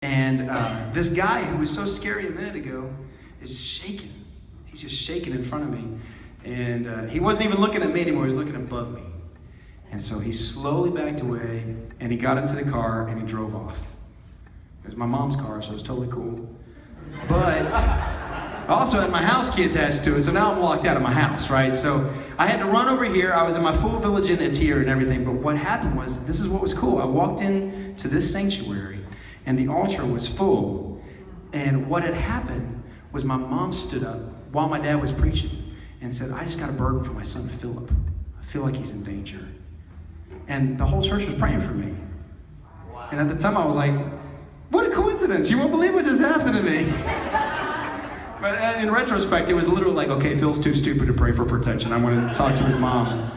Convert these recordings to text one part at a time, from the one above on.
And this guy who was so scary a minute ago is shaking. He's just shaking in front of me. And he wasn't even looking at me anymore, he was looking above me. And so he slowly backed away, and he got into the car, and he drove off. It was my mom's car, so it was totally cool. But I also had my house key attached to it, so now I'm locked out of my house, right? So I had to run over here. I was in my full village attire and everything, but what happened was, this is what was cool. I walked into this sanctuary, and the altar was full. And what had happened was my mom stood up while my dad was preaching and said, I just got a burden for my son Philip. I feel like he's in danger. And the whole church was praying for me. Wow. And at the time I was like, what a coincidence. You won't believe what just happened to me. But in retrospect, it was literally like, okay, Phil's too stupid to pray for protection. I'm going to talk to his mom.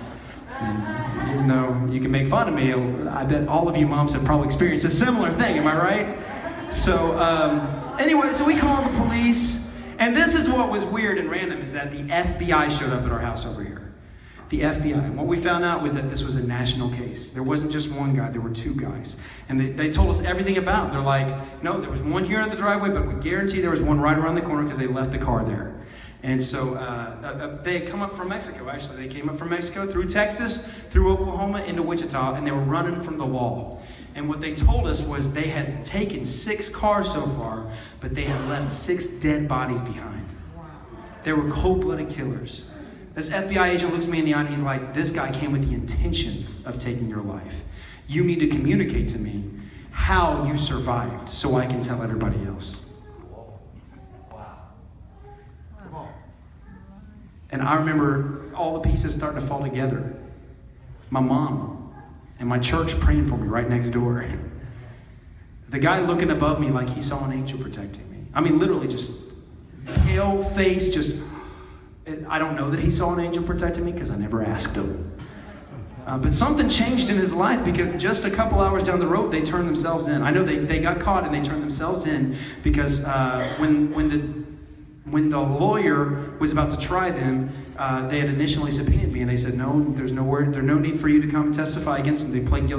And even though you can make fun of me, I bet all of you moms have probably experienced a similar thing. Am I right? So anyway, so we called the police. And this is what was weird and random, is that the FBI showed up at our house over here. The FBI. And what we found out was that this was a national case. There wasn't just one guy, there were two guys. And they told us everything about it. They're like, no, there was one here in the driveway, but we guarantee there was one right around the corner because they left the car there. And so they had come up from Mexico, actually. They came up from Mexico, through Texas, through Oklahoma, into Wichita, and they were running from the wall. And what they told us was they had taken 6 cars so far, but they had left 6 dead bodies behind. They were cold-blooded killers. This FBI agent looks me in the eye and he's like, this guy came with the intention of taking your life. You need to communicate to me how you survived so I can tell everybody else. Wow. Come on. And I remember all the pieces starting to fall together. My mom and my church praying for me right next door. The guy looking above me like he saw an angel protecting me. I mean, literally just pale face, just... I don't know that he saw an angel protecting me because I never asked him. But something changed in his life because just a couple hours down the road, they turned themselves in. I know they got caught and they turned themselves in because when the lawyer was about to try them, they had initially subpoenaed me and they said, no, there's no need for you to come testify against them. They pled guilty.